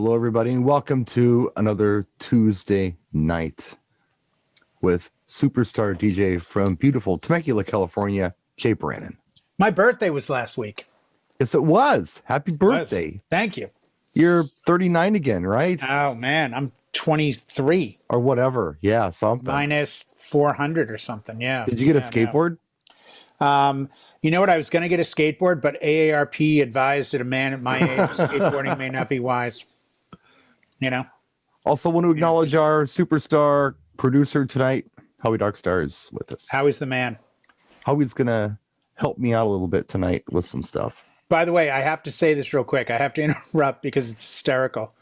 Hello, everybody, and welcome to another Tuesday night with superstar DJ from beautiful Temecula, California, Jay Brannan. My birthday was last week. Yes, it was. Happy birthday. Thank you. You're 39 again, right? Oh, man, I'm 23. Or whatever. Yeah, something. Minus 400 or something, yeah. Did you get a skateboard? No. You know what? I was going to get a skateboard, but AARP advised that a man at my age, skateboarding may not be wise. You know? Also want to acknowledge our superstar producer tonight, Howie Darkstar, is with us. Howie's the man. Howie's going to help me out a little bit tonight with some stuff. By the way, I have to say this real quick. I have to interrupt because it's hysterical.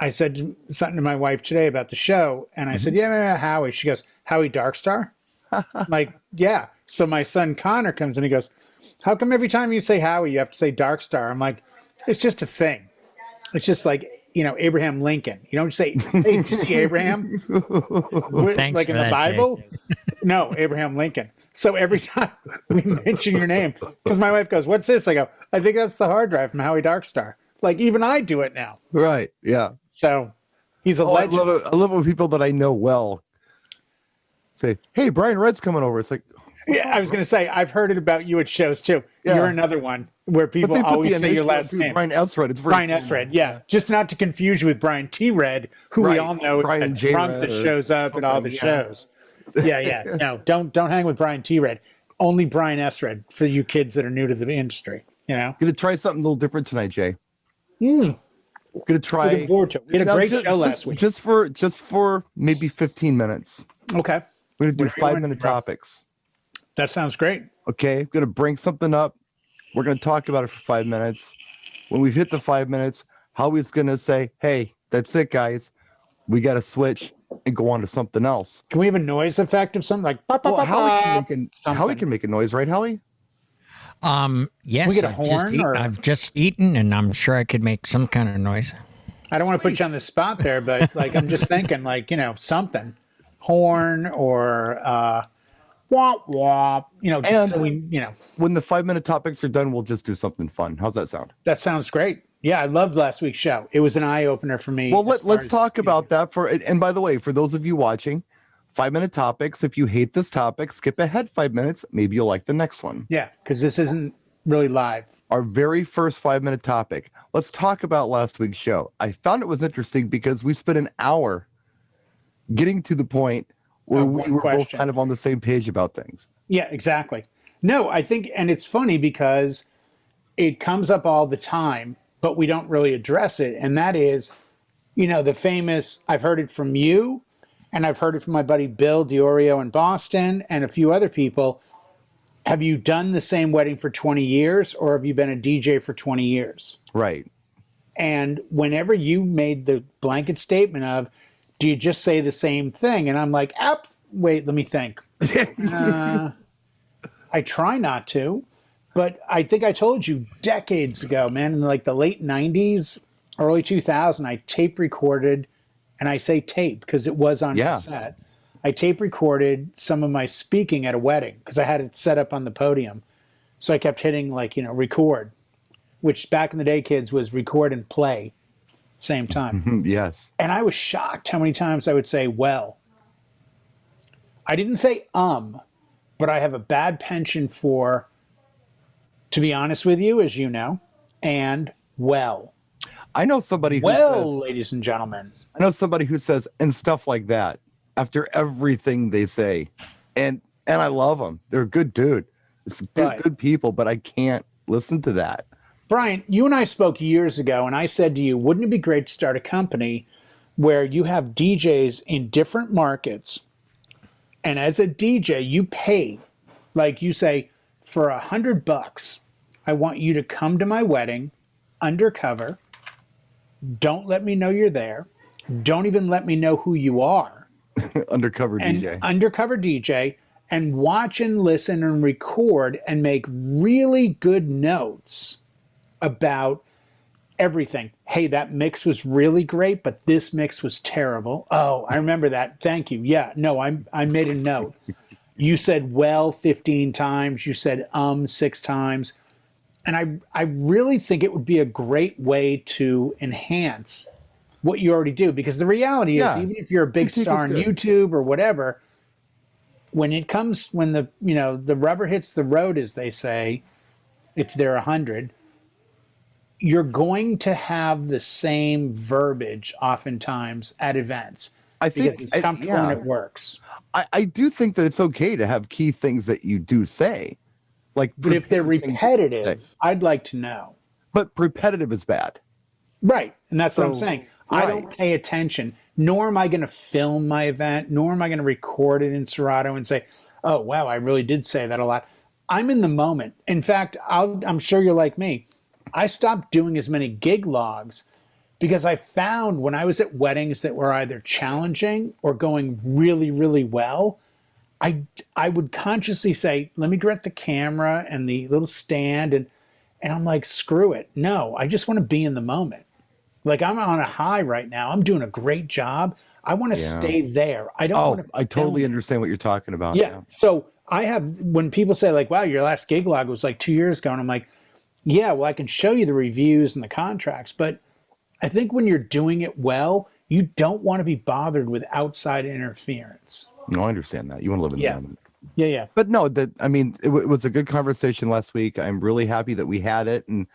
I said something to my wife today about the show, and I said, yeah, Howie. She goes, Howie Darkstar? I'm like, yeah. So my son Connor comes and he goes, how come every time you say Howie, you have to say Darkstar? I'm like, it's just a thing. It's just like, Abraham Lincoln. You don't say, hey, did you see Abraham? Thanks like in the Bible? Jay. No, Abraham Lincoln. So every time we mention your name, because my wife goes, what's this? I go, I think that's the hard drive from Howie Darkstar. Like even I do it now. Right, yeah. So he's a legend. I love it when people that I know well say, hey, Brian Red's coming over. It's like, yeah, I was going to say, I've heard it about you at shows too. Yeah. You're another one where people always say your last name. Brian S. Red. It's Brian S. Red, yeah. Just not to confuse you with Brian T. Red, who we all know is a drunk that shows up at all the shows. Yeah. No, don't hang with Brian T. Red. Only Brian S. Red for you kids that are new to the industry. Going to try something a little different tonight, Jay. Going to try. Looking forward to it. We had a great show last week. Just for maybe 15 minutes. Okay. We're going to do 5-minute topics. That sounds great. Okay, I'm going to bring something up. We're going to talk about it for 5 minutes. When we've hit the 5 minutes, Howie's going to say, hey, that's it, guys. We got to switch and go on to something else. Can we have a noise effect of something like Howie can make a noise, right, Howie? Yes. Can we get a horn? I've just eaten, and I'm sure I could make some kind of noise. I don't want to put you on the spot there, but I'm just thinking something. Horn or... womp womp, so we, when the 5-minute topics are done, we'll just do something fun. How's that sound? That sounds great. Yeah, I loved last week's show. It was an eye opener for me. Well, let's talk about that and by the way, for those of you watching, 5-minute topics. If you hate this topic, skip ahead 5 minutes. Maybe you'll like the next one. Yeah, because this isn't really live. Our very first 5-minute topic. Let's talk about last week's show. I found it was interesting because we spent an hour getting to the point where we were both kind of on the same page about things. Yeah, exactly. No, I think, and it's funny because it comes up all the time, but we don't really address it. And that is, the famous, I've heard it from you, and I've heard it from my buddy Bill DiOrio in Boston, and a few other people. Have you done the same wedding for 20 years, or have you been a DJ for 20 years? Right. And whenever you made the blanket statement of, do you just say the same thing? And I'm like, wait, let me think. I try not to, but I think I told you decades ago, man, in like the late 90s, early 2000, I tape recorded, and I say tape because it was on cassette. I tape recorded some of my speaking at a wedding because I had it set up on the podium. So I kept hitting record, which back in the day, kids, was record and play. Same time. Yes. And I was shocked how many times I would say, well. I didn't say, but I have a bad penchant for, to be honest with you, as you know, and well. I know somebody who says, ladies and gentlemen. I know somebody who says, and stuff like that, after everything they say. And I love them. They're a good dude. It's good people, but I can't listen to that. Brian, you and I spoke years ago, and I said to you, wouldn't it be great to start a company where you have DJs in different markets, and as a DJ, you pay, like you say, for $100, I want you to come to my wedding undercover. Don't let me know you're there. Don't even let me know who you are. Undercover DJ. And watch and listen and record and make really good notes about everything. Hey, that mix was really great, but this mix was terrible. Oh, I remember that. Thank you. Yeah, no, I made a note. You said 15 times. You said 6 times. And I really think it would be a great way to enhance what you already do, because the reality is, Yeah. even if you're a big Critique star is on good. YouTube or whatever, when the rubber hits the road, as they say, if they're 100, you're going to have the same verbiage oftentimes at events I because think, it's comfortable and it works. I do think that it's okay to have key things that you do say. Like, But if they're prepared things that you say. repetitive, I'd like to know. But repetitive is bad. Right. And that's what I'm So, saying. I don't right. pay attention, nor am I going to film my event, nor am I going to record it in Serato and say, oh, wow, I really did say that a lot. I'm in the moment. In fact, I'm sure you're like me. I stopped doing as many gig logs because I found when I was at weddings that were either challenging or going really, really well, I would consciously say, let me direct the camera and the little stand, and I'm like, screw it. No, I just want to be in the moment. Like, I'm on a high right now. I'm doing a great job. I want to Yeah. stay there. I don't want Oh, to I totally film. understand what you're talking about. Yeah. So I have, when people say like, wow, your last gig log was like 2 years ago, and I'm like, yeah, well, I can show you the reviews and the contracts, but I think when you're doing it well, you don't want to be bothered with outside interference. No, I understand that. You want to live in the Yeah. moment. Yeah, yeah. But no, I mean, it was a good conversation last week. I'm really happy that we had it, and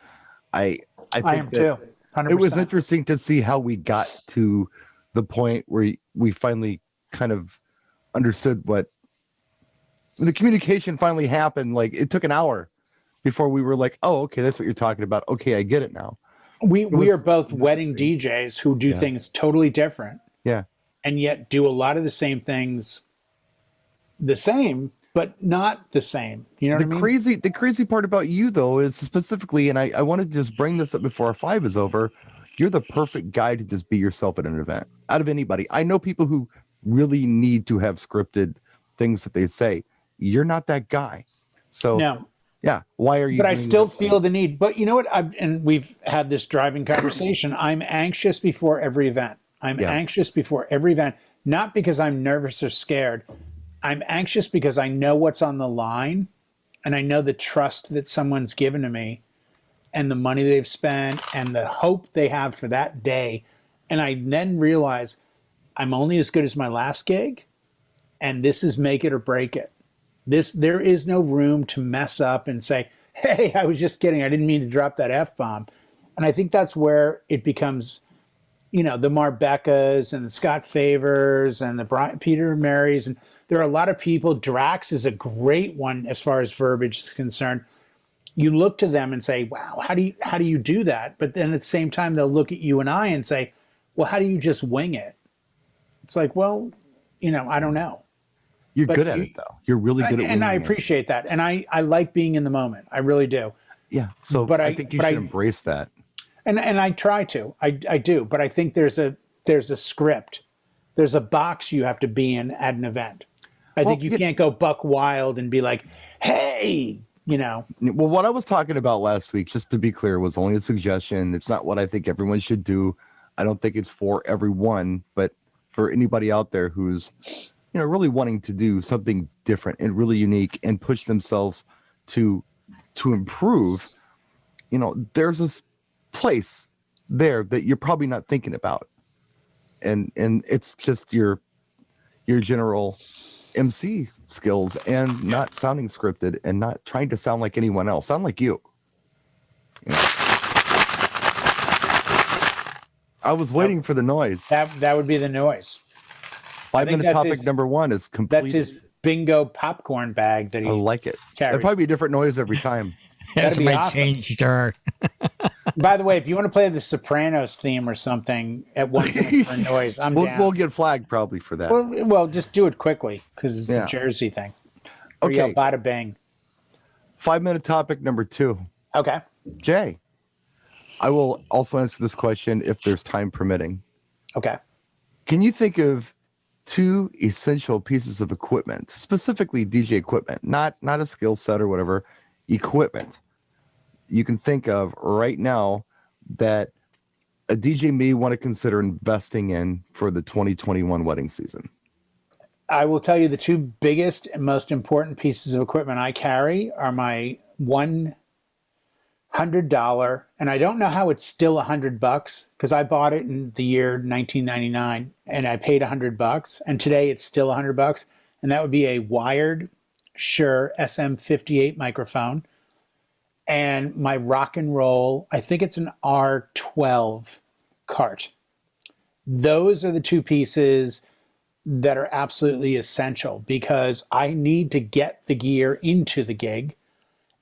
I I think am that too. 100%. it was interesting to see how we got to the point where we finally kind of understood what the communication finally happened. Like, it took an hour before we were like, oh, okay, that's what you're talking about. Okay, I get it now. We are both wedding DJs who do Yeah. things totally different Yeah. and yet do a lot of the same things the same, but not the same. You know what I mean? The crazy part about you though is specifically, and I want to just bring this up before our 5 is over. You're the perfect guy to just be yourself at an event. Out of anybody, I know people who really need to have scripted things that they say. You're not that guy. So No. yeah, why are you? But I doing still this? feel the need. But you know what? And we've had this driving conversation. I'm anxious before every event. I'm Yeah. anxious before every event, not because I'm nervous or scared. I'm anxious because I know what's on the line and I know the trust that someone's given to me and the money they've spent and the hope they have for that day. And I then realize I'm only as good as my last gig, and this is make it or break it. There is no room to mess up and say, hey, I was just kidding. I didn't mean to drop that F-bomb. And I think that's where it becomes, the Marbecas and the Scott Favors and the Peter Marys. And there are a lot of people. Drax is a great one as far as verbiage is concerned. You look to them and say, wow, how do you do that? But then at the same time, they'll look at you and I and say, well, how do you just wing it? It's like, well, I don't know. You're good at it though. You're really good at it. And I appreciate that. And I like being in the moment. I really do. Yeah. So But I think you should embrace that. And I try to. I do. But I think there's a script. There's a box you have to be in at an event. I think you can't go buck wild and be like, hey, Well, what I was talking about last week, just to be clear, was only a suggestion. It's not what I think everyone should do. I don't think it's for everyone, but for anybody out there who's, really wanting to do something different and really unique and push themselves to improve, there's this place there that you're probably not thinking about. And it's just your general MC skills and not sounding scripted and not trying to sound like anyone else. Sound like you. I was waiting for the noise. that would be the noise. 5-minute topic number 1 is complete. That's his bingo popcorn bag that he I like it. carries. It'll probably be a different noise every time. That's be my awesome. change jar. By the way, if you want to play the Sopranos theme or something at one point for a noise, I'm down. We'll get flagged probably for that. Well, just do it quickly because it's a Jersey thing. Or Okay. Bada bang. 5-minute topic number 2. Okay. Jay, I will also answer this question if there's time permitting. Okay. Can you think of 2 essential pieces of equipment, specifically DJ equipment, not a skill set or whatever, equipment you can think of right now that a DJ may want to consider investing in for the 2021 wedding season? I will tell you the 2 biggest and most important pieces of equipment I carry are my one $100, and I don't know how it's still $100 because I bought it in the year 1999 and I paid $100, and today it's still $100, and that would be a wired Shure SM58 microphone and my rock and roll, I think it's an R12 cart. Those are the two pieces that are absolutely essential because I need to get the gear into the gig.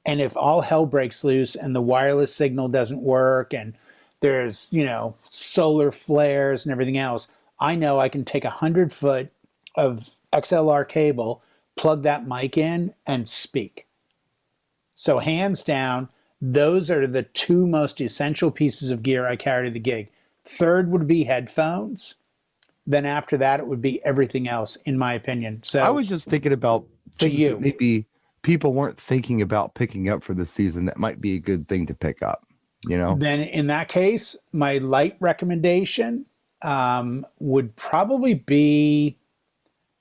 And if all hell breaks loose and the wireless signal doesn't work and there's, solar flares and everything else, I know I can take 100 foot of XLR cable, plug that mic in, and speak. So hands down, those are the two most essential pieces of gear I carry to the gig. Third would be headphones. Then after that, it would be everything else, in my opinion. So I was just thinking about things that maybe people weren't thinking about picking up for the season that might be a good thing to pick up, Then in that case, my light recommendation would probably be,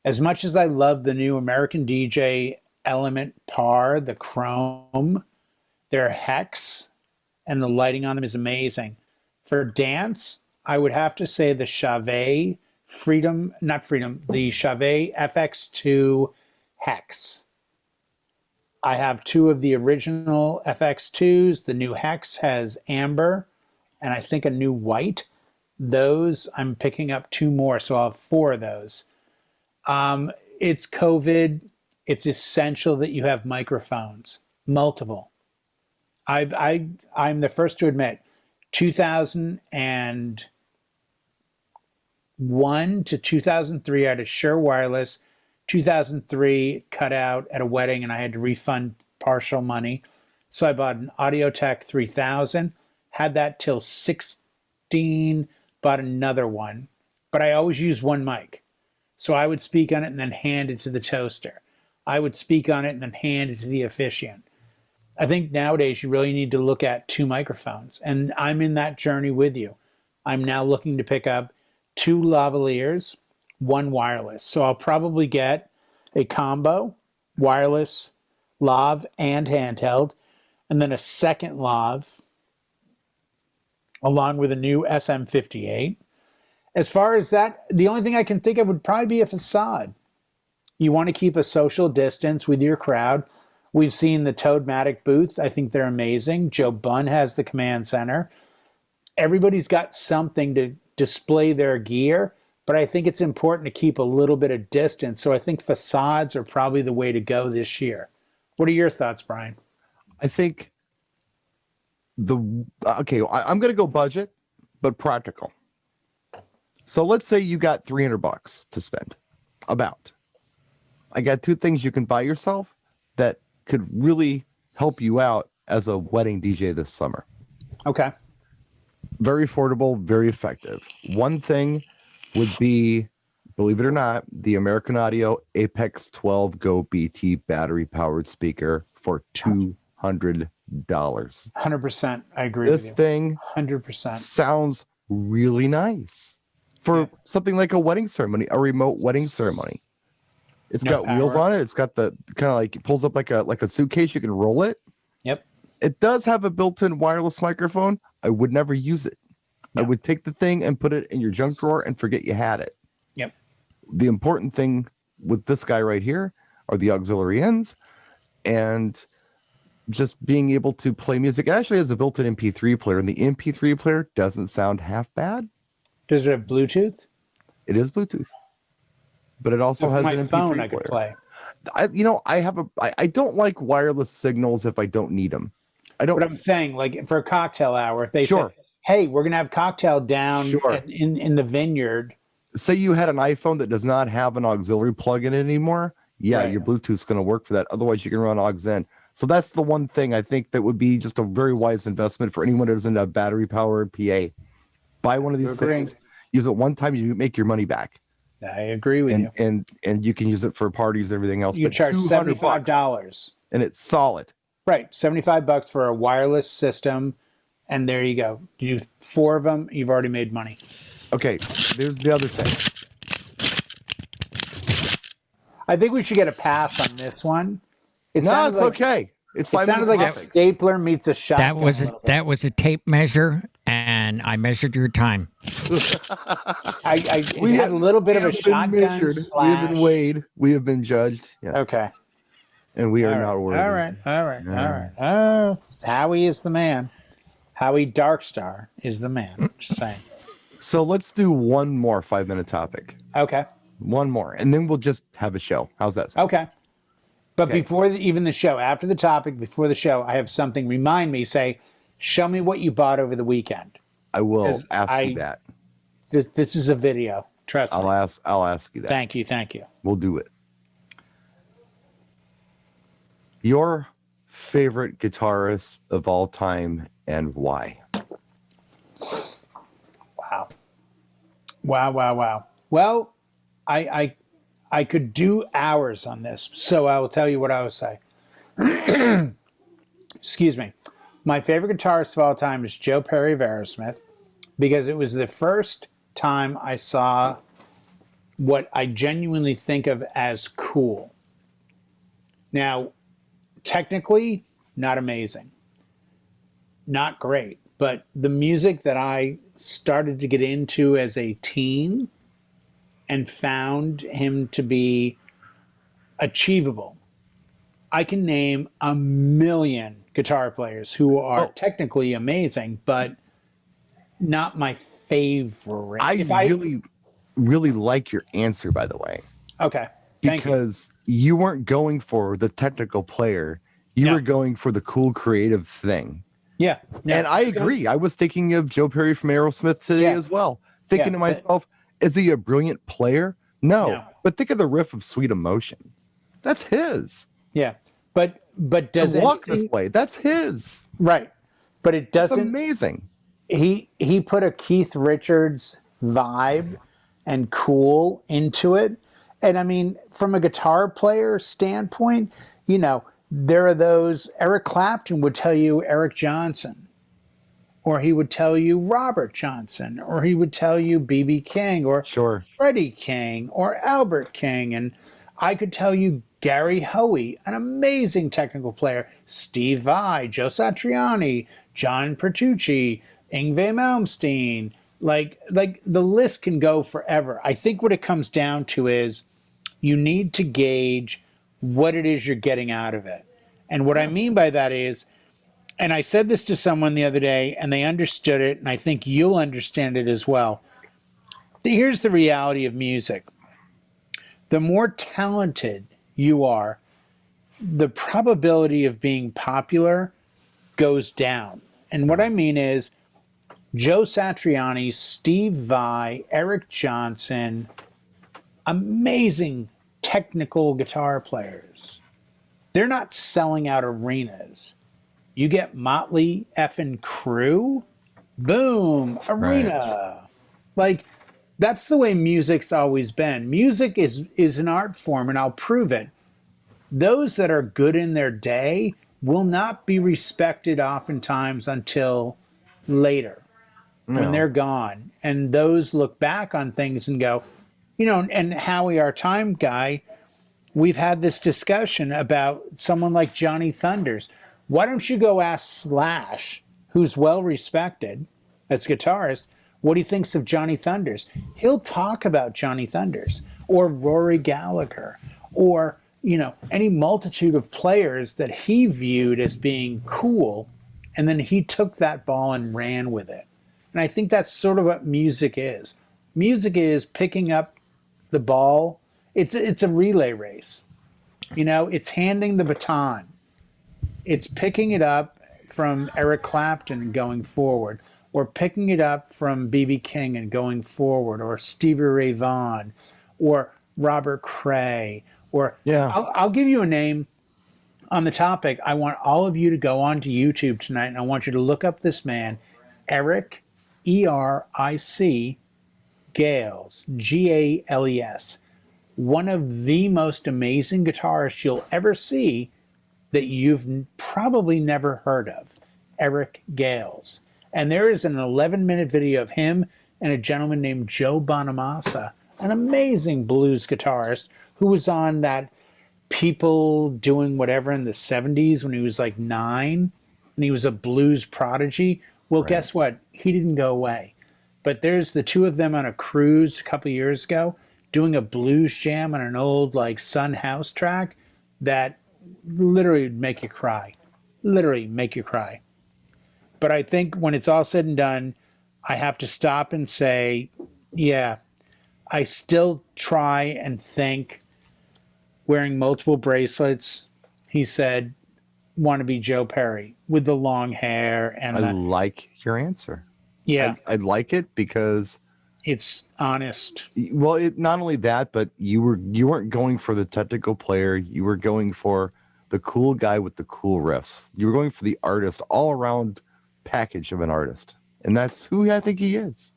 as much as I love the new American DJ Element Par, the Chrome, their Hex, and the lighting on them is amazing. For dance, I would have to say the Chavez the Chavez FX2 Hex. I have two of the original FX2s. The new Hex has amber and I think a new white. Those, I'm picking up two more, so I'll have four of those. It's COVID. It's essential that you have microphones, multiple. I'm the first to admit, 2001 to 2003, I had a Shure Wireless. 2003 cut out at a wedding and I had to refund partial money. So I bought an Audio-Tech 3000, had that till 16, bought another one. But I always used one mic. So I would speak on it and then hand it to the toaster. I would speak on it and then hand it to the officiant. I think nowadays you really need to look at two microphones. And I'm in that journey with you. I'm now looking to pick up two lavaliers, one wireless. So I'll probably get a combo, wireless, lav, and handheld, and then a second lav, along with a new SM58. As far as that, the only thing I can think of would probably be a facade. You want to keep a social distance with your crowd. We've seen the Toadmatic booths. I think they're amazing. Joe Bunn has the command center. Everybody's got something to display their gear, but I think it's important to keep a little bit of distance. So I think facades are probably the way to go this year. What are your thoughts, Brian? I think I'm going to go budget, but practical. So let's say you got $300 to spend. I got two things you can buy yourself that could really help you out as a wedding DJ this summer. Okay. Very affordable, very effective. One thing would be, believe it or not, the American Audio Apex 12 Go BT battery powered speaker for $200. 100%. I agree with you. This thing 100% sounds really nice for something like a wedding ceremony, a remote wedding ceremony. It's got wheels on it. It's got the kind of like, it pulls up like a suitcase. You can roll it. Yep. It does have a built-in wireless microphone. I would never use it. No. I would take the thing and put it in your junk drawer and forget you had it. Yep. The important thing with this guy right here are the auxiliary ends and just being able to play music. It actually has a built-in MP3 player, and the MP3 player doesn't sound half bad. Does it have Bluetooth? It is Bluetooth. But it also has an MP3 phone I player. could play. I don't like wireless signals if I don't need them. I don't. But I'm saying, like for a cocktail hour, if they say, "Hey, we're gonna have cocktail down in the vineyard." Say you had an iPhone that does not have an auxiliary plug in it anymore. Yeah, your Bluetooth's going to work for that. Otherwise, you can run aux in. So that's the one thing I think that would be just a very wise investment for anyone that doesn't have battery powered PA. Buy one of these things. Use it one time, you make your money back. I agree with you. And you can use it for parties, everything else. You charge $75. And it's solid. Right. $75 for a wireless system. And there you go. You do 4 of them, you've already made money. Okay. There's the other thing. I think we should get a pass on this one. It's okay. It's It sounded like a stapler meets a shotgun. That was a tape measure, and I measured your time. We had a little bit of a shotgun We have been weighed. We have been judged. Yes. Okay. And we are not worthy. All right. Oh, Howie is the man. Howie Darkstar is the man. Just saying. So let's do one more 5-minute topic. Okay. One more, and then we'll just have a show. How's that sound? Okay. But before even the show, after the topic, before the show, I have something. Remind me, say, show me what you bought over the weekend. I will ask you that. This is a video. Trust me. I'll ask you that. Thank you. We'll do it. Your favorite guitarist of all time and why? Wow. Well, I could do hours on this, so I will tell you what I would say. Excuse me. My favorite guitarist of all time is Joe Perry of Aerosmith, because it was the first time I saw what I genuinely think of as cool. Now, technically, not amazing. Not great. But the music that I started to get into as a teen and found him to be achievable. I can name a million guitar players who are technically amazing, but not my favorite. I really like your answer, by the way. Okay. Because you weren't going for the technical player. You were going for the cool creative thing. Yeah. And I agree. I was thinking of Joe Perry from Aerosmith today as well. Thinking to myself, is he a brilliant player? No. But think of the riff of Sweet Emotion. That's his. Yeah. But does it Walk This Way? That's his. Right. But it doesn't. It's amazing. He put a Keith Richards vibe and cool into it. And I mean, from a guitar player standpoint, you know, there are those. Eric Clapton would tell you Eric Johnson, or he would tell you Robert Johnson, or he would tell you B.B. King, or Freddie King, or Albert King. And I could tell you Gary Hoey, an amazing technical player, Steve Vai, Joe Satriani, John Petrucci, Yngwie Malmsteen. Like the list can go forever. I think what it comes down to is you need to gauge what it is you're getting out of it. And what I mean by that is, and I said this to someone the other day and they understood it, and I think you'll understand it as well. Here's the reality of music. The more talented you are, the probability of being popular goes down. And what I mean is Joe Satriani, Steve Vai, Eric Johnson, amazing technical guitar players. They're not selling out arenas. You get Motley effing Crue, boom, arena. Right. Like, that's the way music's always been. Music is an art form, and I'll prove it. Those that are good in their day will not be respected oftentimes until later, when they're gone. And those look back on things and go, you know, and Howie, our time guy, we've had this discussion about someone like Johnny Thunders. Why don't you go ask Slash, who's well respected as a guitarist, what he thinks of Johnny Thunders? He'll talk about Johnny Thunders or Rory Gallagher or, you know, any multitude of players that he viewed as being cool. And then he took that ball and ran with it. And I think that's sort of what music is. Music is picking up the ball. It's a relay race. You know, it's handing the baton. It's picking it up from Eric Clapton and going forward, or picking it up from B.B. King and going forward, or Stevie Ray Vaughan, or Robert Cray, or I'll give you a name on the topic. I want all of you to go onto YouTube tonight, and I want you to look up this man, Eric, E-R-I-C, Gales, G-A-L-E-S. One of the most amazing guitarists you'll ever see that you've probably never heard of, Eric Gales. And there is an 11-minute video of him and a gentleman named Joe Bonamassa, an amazing blues guitarist who was on that people doing whatever in the 70s when he was like 9 and he was a blues prodigy. Well, guess what? He didn't go away. But there's the two of them on a cruise a couple years ago doing a blues jam on an old like Sun House track that literally would make you cry. Literally make you cry. But I think when it's all said and done, I have to stop and say, yeah, I still try and think wearing multiple bracelets, he said, want to be Joe Perry with the long hair. And I like your answer. Yeah. I like it because it's honest. Well, not only that, but you weren't going for the technical player. You were going for the cool guy with the cool riffs. You were going for the artist, all around package of an artist. And that's who I think he is.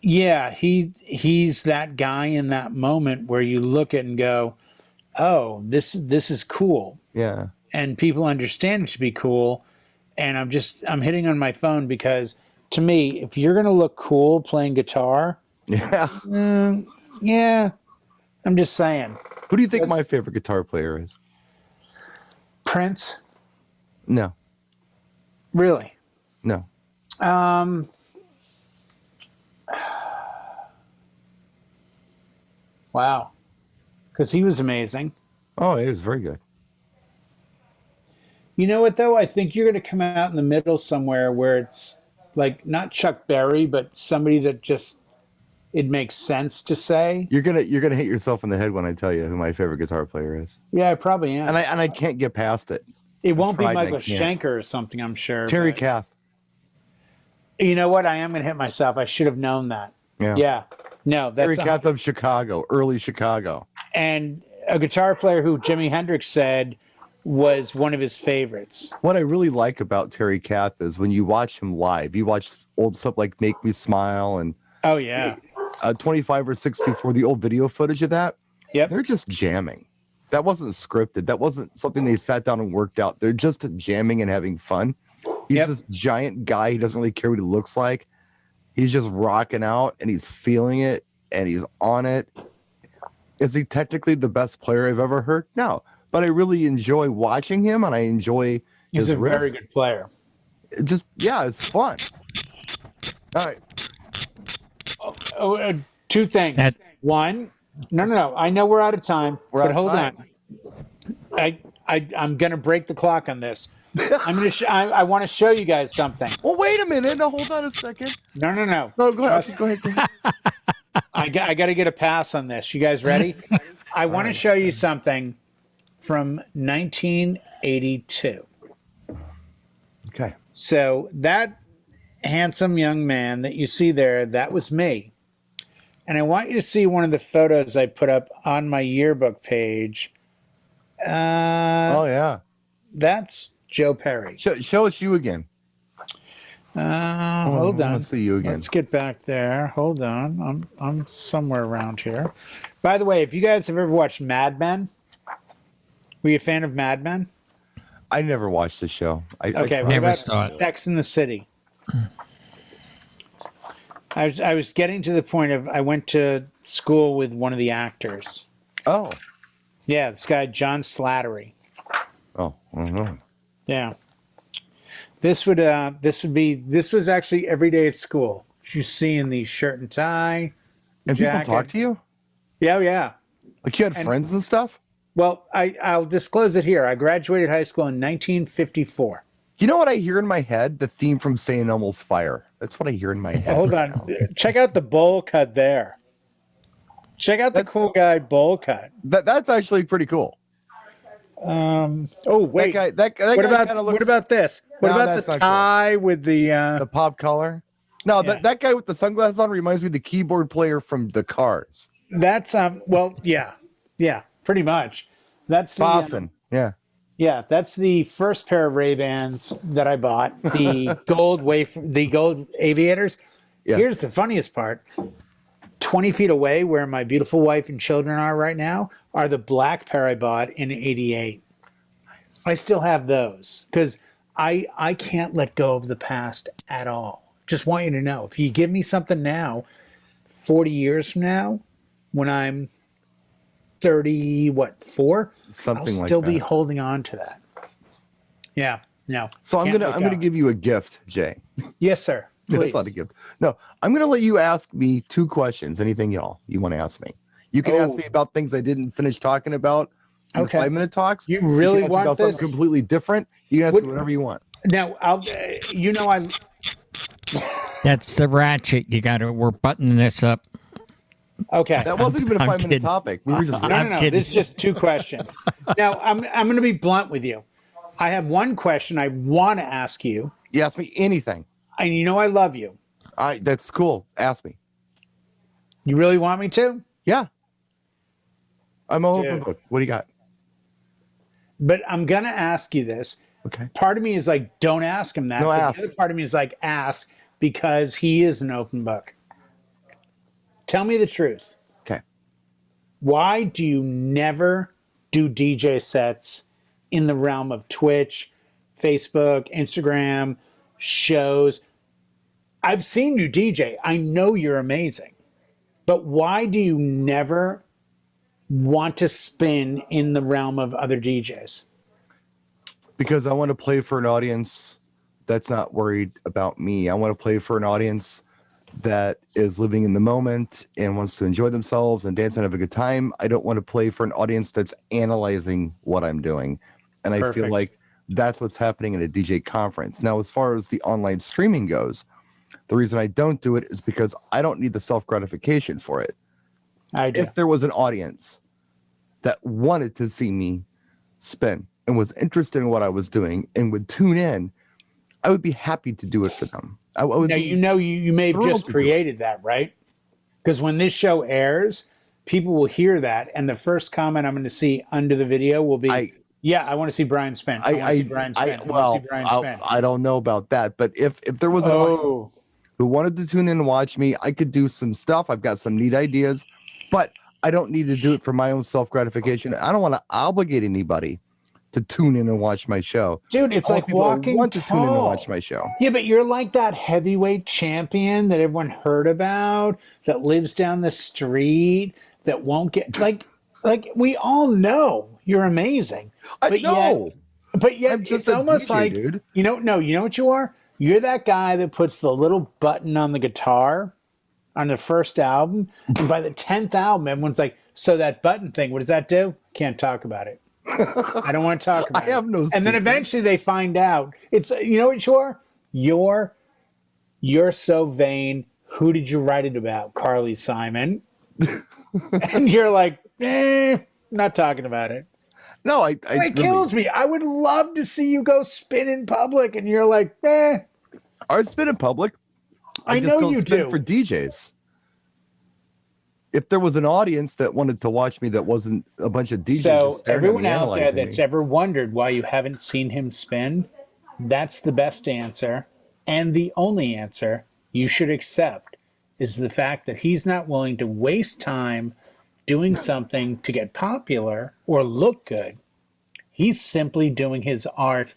Yeah, he's that guy in that moment where you look at and go, oh, this is cool. Yeah. And people understand it to be cool. And I'm hitting on my phone because to me, if you're going to look cool playing guitar, yeah, I'm just saying. Who do you think my favorite guitar player is? Prince? No. Really? No. Wow. Because he was amazing. Oh, he was very good. You know what, though? I think you're going to come out in the middle somewhere where it's like not Chuck Berry, but somebody that just it makes sense to say. You're gonna hit yourself in the head when I tell you who my favorite guitar player is. Yeah, I probably am. And I can't get past it. It won't be Michael Schenker or something, I'm sure. Terry Kath. You know what? I am going to hit myself. I should have known that. Yeah. No, that's Terry Kath of Chicago, early Chicago. And a guitar player who Jimi Hendrix said was one of his favorites. What I really like about Terry Kath is when you watch him live, you watch old stuff like Make Me Smile and 25 or 64, the old video footage of that. Yep. They're just jamming. That wasn't scripted. That wasn't something they sat down and worked out. They're just jamming and having fun. He's this giant guy. He doesn't really care what he looks like. He's just rocking out and he's feeling it and he's on it. Is he technically the best player I've ever heard? No. But I really enjoy watching him and I enjoy He's his a riffs. very good player. It's fun. All right. Two things. One, no. I know we're out of time, but hold on. I'm going to break the clock on this. I want to show you guys something. Well, wait a minute. No, hold on a second. No. No, go ahead. Go ahead. I got to get a pass on this. You guys ready? I want to show you something from 1982. Okay. So that handsome young man that you see there, that was me. And I want you to see one of the photos I put up on my yearbook page. Oh, yeah. That's Joe Perry. Show us you again. Hold on. Let's see you again. Let's get back there. Hold on. I'm somewhere around here. By the way, if you guys have ever watched Mad Men, were you a fan of Mad Men? I never watched the show. What about Sex in the City? I was getting to the point of I went to school with one of the actors. Oh. Yeah, this guy, John Slattery. Oh, I don't know. Yeah. This was actually every day at school. You see in the shirt and tie. And jacket. people talk to you? Yeah. Like you had friends and stuff? Well, I'll disclose it here. I graduated high school in 1954. You know what I hear in my head? The theme from St. Elmo's Fire. That's what I hear in my head. Hold on. Check out the bowl cut there. Check out the cool guy bowl cut. That's actually pretty cool. Oh wait. That guy what about this? What about the tie with the pop collar? No, that guy with the sunglasses on reminds me of the keyboard player from the Cars. That's yeah, pretty much. That's the Boston. Yeah, that's the first pair of Ray-Bans that I bought. The gold aviators. Yeah. Here's the funniest part. 20 feet away, where my beautiful wife and children are right now, are the black pair I bought in '88. I still have those because I can't let go of the past at all. Just want you to know, if you give me something now, 40 years from now, when I'm 4? Something I'll like still that. be holding on to that. Yeah. No. So I'm can't gonna let go. give you a gift, Jay. Yes, sir. Please. That's not a gift. No, I'm gonna let you ask me 2 questions. Anything you want to ask me. You can ask me about things I didn't finish talking about in the 5-minute talks. You really can ask me want about this? something completely different. You can ask me whatever you want. Now, That's the ratchet. We're buttoning this up. Okay. That wasn't even a I'm 5-minute kidding. topic. We were just No. kidding. This is just 2 questions. Now, I'm going to be blunt with you. I have one question I want to ask you. You ask me anything. And you know I love you. All right, that's cool. Ask me. You really want me to? Yeah. I'm an open book. What do you got? But I'm going to ask you this. Okay. Part of me is like, don't ask him that. No, but ask. the other part of me is like, ask, because he is an open book. Tell me the truth. Okay. Why do you never do DJ sets in the realm of Twitch, Facebook, Instagram, shows? I've seen you DJ. I know you're amazing. But why do you never want to spin in the realm of other DJs? Because I want to play for an audience that's not worried about me. I want to play for an audience that is living in the moment and wants to enjoy themselves and dance and have a good time. I don't want to play for an audience that's analyzing what I'm doing. And I feel like that's what's happening at a DJ conference. Now, as far as the online streaming goes, the reason I don't do it is because I don't need the self-gratification for it. I do. If there was an audience that wanted to see me spin and was interested in what I was doing and would tune in, I would be happy to do it for them. I would now, you may have just created that, right? Because when this show airs, people will hear that, and the first comment I'm going to see under the video will be, I want to see Brian spin. I want to see Brian spin. I don't know about that, but if there was an audience who wanted to tune in and watch me, I could do some stuff. I've got some neat ideas, but I don't need to do it for my own self-gratification. I don't want to obligate anybody to tune in and watch my show. Dude, it's like walking want to tune in and watch my show. Yeah, but you're like that heavyweight champion that everyone heard about, that lives down the street, that won't get like we all know you're amazing. But yet it's almost DJ, like dude. You know what you are? You're that guy that puts the little button on the guitar on the first album, and by the 10th album, everyone's like, so that button thing, what does that do? Can't talk about it. I don't want to talk about it. I have no secret. And then eventually they find out. It's, you know what you are? You're so vain. Who did you write it about? Carly Simon. And you're like, not talking about it. No, it kills me. I would love to see you go spin in public, and you're like, I spin in public. I know you do. For DJs. If there was an audience that wanted to watch me that wasn't a bunch of DJs. So everyone out there that's ever wondered why you haven't seen him spin, that's the best answer. And the only answer you should accept is the fact that he's not willing to waste time doing something to get popular or look good. He's simply doing his art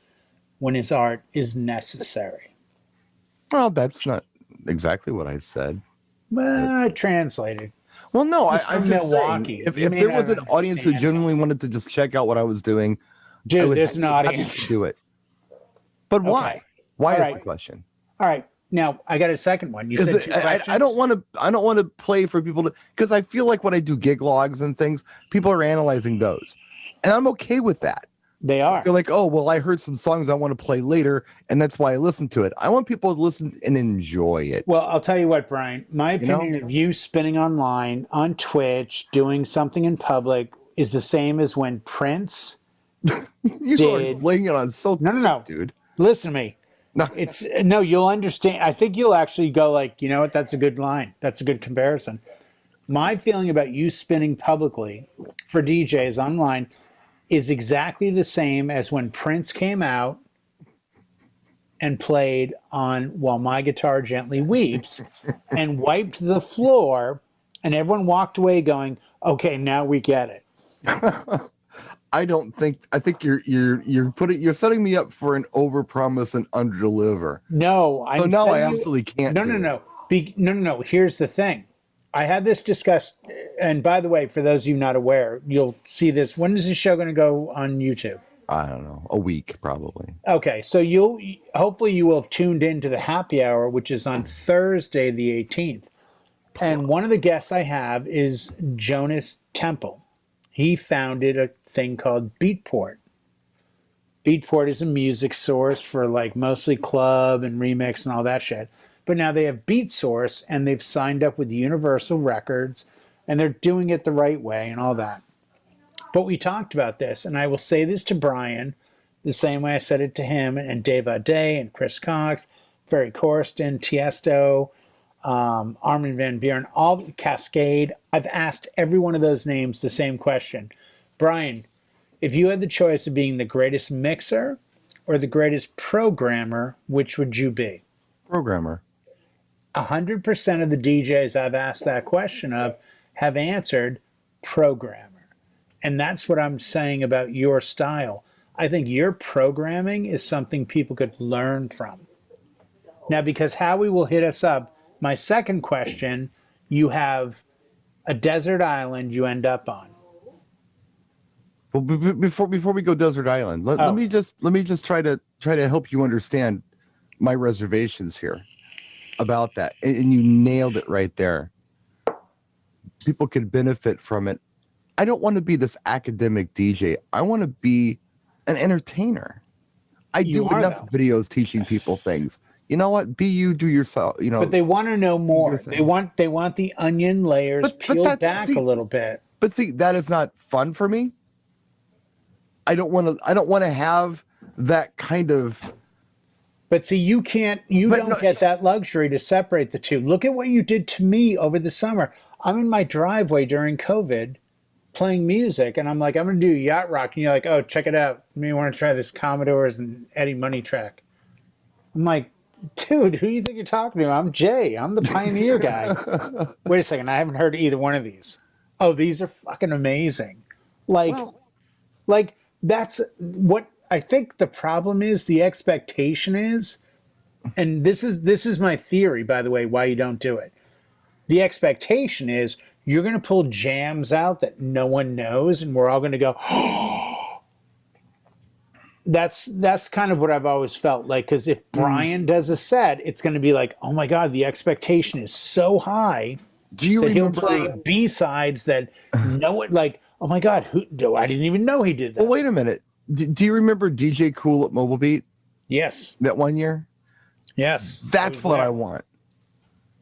when his art is necessary. Well, that's not exactly what I said. Well, I translated. Well, no, I'm just saying, if there was an audience who genuinely wanted to just check out what I was doing, dude, there's an audience to do it. But why? Why is the question? All right, now I got a second one. You said 2 questions. I don't want to play for people to, because I feel like when I do gig logs and things, people are analyzing those, and I'm okay with that. They are. They're like, oh, well, I heard some songs I want to play later, and that's why I listen to it. I want people to listen and enjoy it. Well, I'll tell you what, Brian. My opinion of you spinning online, on Twitch, doing something in public is the same as when Prince did... laying it on so No, dude. Listen to me. No, you'll understand. I think you'll actually go like, you know what? That's a good line. That's a good comparison. My feeling about you spinning publicly for DJs online is exactly the same as when Prince came out and played on While My Guitar Gently Weeps and wiped the floor, and everyone walked away going, okay, now we get it. I think you're setting me up for an overpromise and underdeliver. No, I absolutely can't. No. Here's the thing. I had this discussed and by the way, for those of you not aware, you'll see this. When is this show going to go on YouTube? I don't know, a week probably. Okay, so hopefully you will have tuned into the happy hour, which is on Thursday the 18th. And one of the guests I have is Jonas Temple. He founded a thing called Beatport. Beatport is a music source for like mostly club and remix and all that shit. But now they have Beat Source and they've signed up with Universal Records and they're doing it the right way and all that. But we talked about this, and I will say this to Brian the same way I said it to him and Dave Ade and Chris Cox, Ferry Corsten, Tiesto, Armin van Buuren, all Cascade. I've asked every one of those names the same question. Brian, if you had the choice of being the greatest mixer or the greatest programmer, which would you be? Programmer. 100% of the DJs I've asked that question of have answered programmer. And that's what I'm saying about your style. I think your programming is something people could learn from. Now, because Howie will hit us up, my second question, you have a desert island you end up on. Well, before we go desert island, let me just try to help you understand my reservations here about that. And you nailed it right there. People could benefit from it. I don't want to be this academic DJ. I want to be an entertainer. I do enough videos teaching people things. You know what? Be you, do yourself. You know. But they want to know more. They want the onion layers peeled back a little bit. But see, that is not fun for me. I don't want to have that kind of. But see, you don't get that luxury to separate the two. Look at what you did to me over the summer. I'm in my driveway during COVID playing music, and I'm like, I'm going to do yacht rock. And you're like, oh, check it out. You want to try this Commodores and Eddie Money track. I'm like, dude, who do you think you're talking to? I'm Jay. I'm the pioneer guy. Wait a second. I haven't heard either one of these. Oh, these are fucking amazing. Like that's what I think the problem is. The expectation is, and this is my theory, by the way, why you don't do it. The expectation is you're going to pull jams out that no one knows, and we're all going to go, oh. That's kind of what I've always felt like, because if Brian does a set, it's going to be like, oh my God, the expectation is so high. Do you remember? He'll play B-sides that like, oh my God, I didn't even know he did this. Well, wait a minute. Do you remember DJ Cool at Mobile Beat? Yes. That one year? Yes. That's what I want.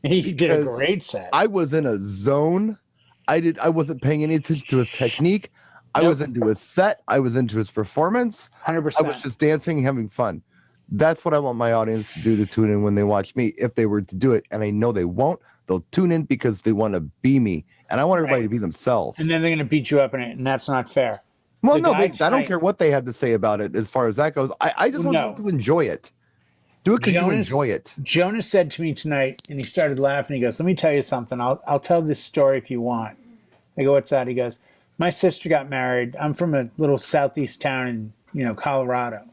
He did a great set. I was in a zone. I wasn't paying any attention to his technique. I was into his set. I was into his performance. 100%. I was just dancing, having fun. That's what I want my audience to do, to tune in when they watch me, if they were to do it. And I know they won't. They'll tune in because they want to be me. And I want everybody to be themselves. And then they're going to beat you up in it, and that's not fair. Well, no, I don't care what they have to say about it as far as that goes. I just want them to enjoy it. Do it because you enjoy it. Jonas said to me tonight, and he started laughing. He goes, let me tell you something. I'll tell this story if you want. I go, what's that? He goes, my sister got married. I'm from a little southeast town in, Colorado.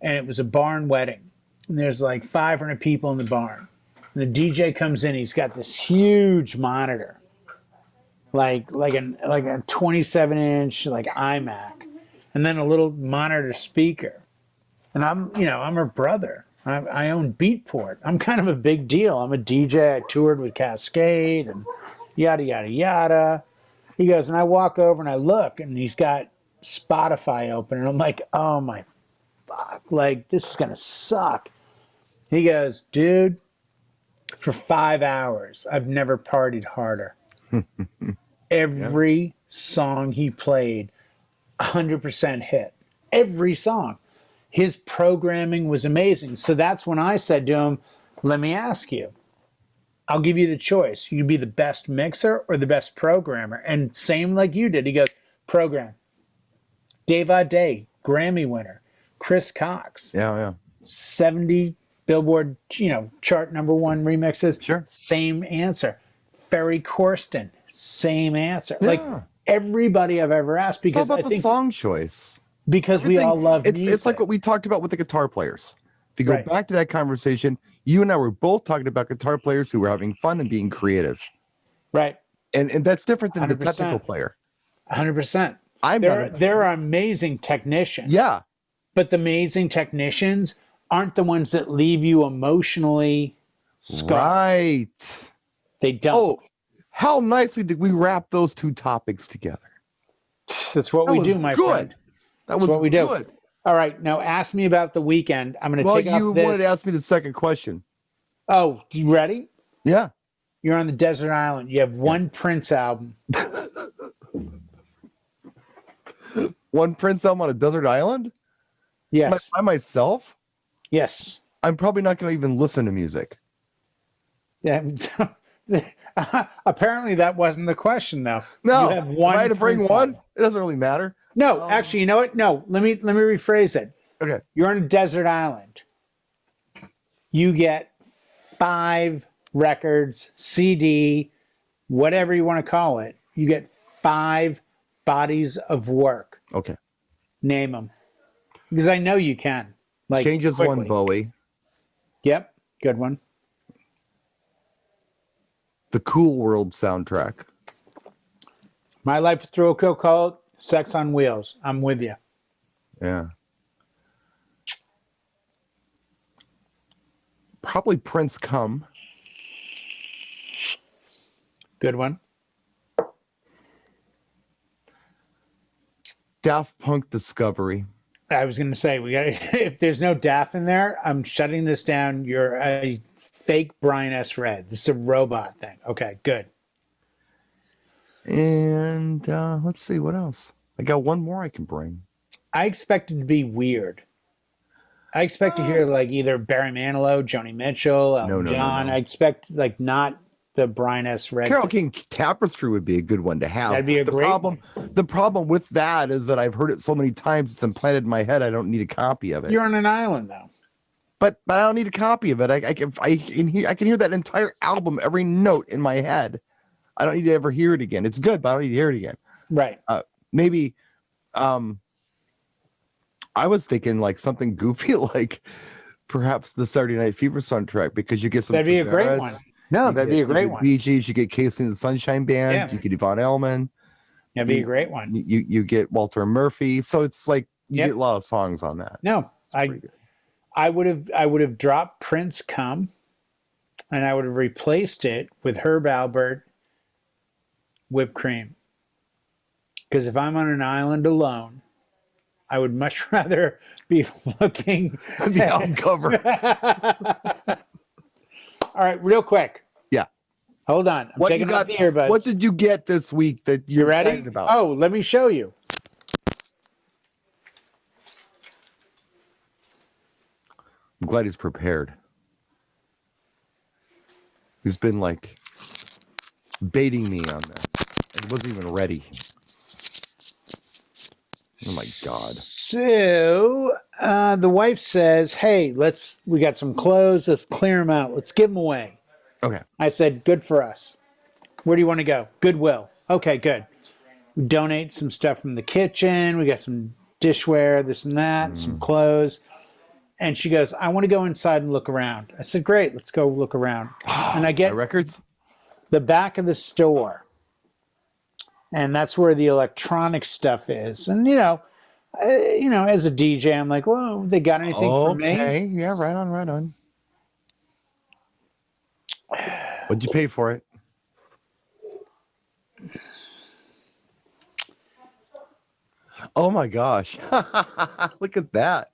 And it was a barn wedding. And there's like 500 people in the barn. And the DJ comes in. He's got this huge monitor. Like a 27-inch like iMac. And then a little monitor speaker. And I'm her brother. I own Beatport. I'm kind of a big deal. I'm a DJ. I toured with Cascade and yada, yada, yada. He goes, and I walk over and I look, and he's got Spotify open. And I'm like, oh, my fuck. Like, this is going to suck. He goes, dude, for 5 hours, I've never partied harder. Every song he played, 100% hit. Every song. His programming was amazing. So that's when I said to him, let me ask you. I'll give you the choice. You be the best mixer or the best programmer. And same like you did. He goes, program. Dave Ade, Grammy winner. Chris Cox. Yeah. 70 Billboard, chart #1 remixes. Sure. Same answer. Ferry Corsten, same answer. Yeah. Like everybody I've ever asked, because I think the song choice. Because we all love music. It's like what we talked about with the guitar players. If you go back to that conversation, you and I were both talking about guitar players who were having fun and being creative. Right. And that's different than the 100%. technical player. 100%. I'm There are amazing technicians. Yeah. But the amazing technicians aren't the ones that leave you emotionally scarred. Right. They don't. Oh, how nicely did we wrap those two topics together? That's what we do, my friend. That's what we do. All right, now ask me about the weekend. I'm going to take off this. Well, you wanted to ask me the second question. Oh, you ready? Yeah. You're on the desert island. You have one Prince album. One Prince album on a desert island? Yes. By myself? Yes. I'm probably not going to even listen to music. Yeah. Apparently that wasn't the question, though. No. You have one. If I had to bring Prince one, album. it doesn't really matter. No, actually, you know what? No, let me rephrase it. Okay. You're on a desert island. You get 5 records, CD, whatever you want to call it. You get 5 bodies of work. Okay. Name them. Because I know you can. Like Changes quickly. one, Bowie. Yep. Good one. The Cool World soundtrack. My Life with Thrill Kill Cult, Sex on Wheels. I'm with you. Yeah. Probably Prince Come. Good one. Daft Punk Discovery. I was going to say, we got if there's no DAF in there, I'm shutting this down. You're a fake Brian S. Red. This is a robot thing. Okay, good. And let's see, what else? I got one more I can bring. I expect it to be weird. I expect to hear like either Barry Manilow, Joni Mitchell, Elton John. No. I expect like not the Brian S. Red. Carole King Tapestry would be a good one to have. That'd be a great one. The problem with that is that I've heard it so many times it's implanted in my head. I don't need a copy of it. You're on an island though. But I don't need a copy of it. I can hear that entire album, every note in my head. I don't need to ever hear it again. It's good, but I don't need to hear it again. Right. Maybe I was thinking like something goofy, like perhaps the Saturday Night Fever soundtrack, because you get some. That'd be a great one. No, that'd be a great one. Bee Gees, you get Casey and the Sunshine Band, Yeah. you get Yvonne Elliman. That'd be a great one. You get Walter Murphy. So it's like you Yep. get a lot of songs on that. No, I would have dropped Prince Come, and I would have replaced it with Herb Alpert, Whipped Cream. Because if I'm on an island alone, I would much rather be looking The album cover. All right, real quick. Yeah. Hold on. I'm taking off the earbuds. What did you get this week that You you're ready? excited about? Oh, let me show you. I'm glad he's prepared. He's been like baiting me on this. And he wasn't even ready. Oh my God. So the wife says, hey, we got some clothes. Let's clear them out. Let's give them away. Okay. I said, good for us. Where do you want to go? Goodwill. Okay, good. We donate some stuff from the kitchen. We got some dishware, this and that, some clothes. And she goes, I want to go inside and look around. I said, great, let's go look around. And I get My records? the back of the store. And that's where the electronic stuff is. And, as a DJ, I'm like, well, they got anything for me? Okay. Yeah, right on. What'd you pay for it? Oh my gosh. Look at that.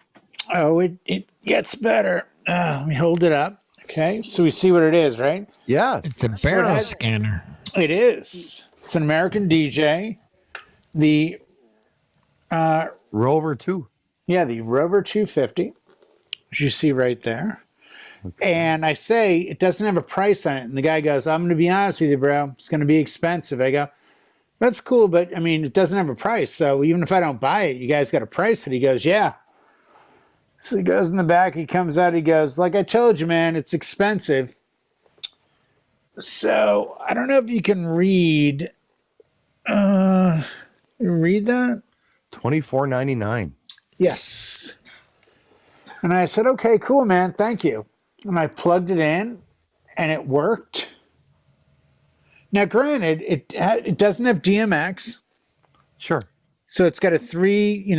Oh, it gets better. Let me hold it up. Okay, so we see what it is, right? Yes. It's a barrel scanner. It is. It's an American DJ. The Rover 2. Yeah, the Rover 250, which you see right there. Okay. And I say, it doesn't have a price on it. And the guy goes, I'm going to be honest with you, bro. It's going to be expensive. I go, that's cool, but I mean, it doesn't have a price. So even if I don't buy it, you guys got to price it. He goes, yeah. So he goes in the back. He comes out. He goes, like I told you, man, it's expensive. So I don't know if you can read. Read that? $24.99. Yes. And I said, okay, cool, man. Thank you. And I plugged it in and it worked. Now, granted, it doesn't have DMX, Sure. so it's got a 3,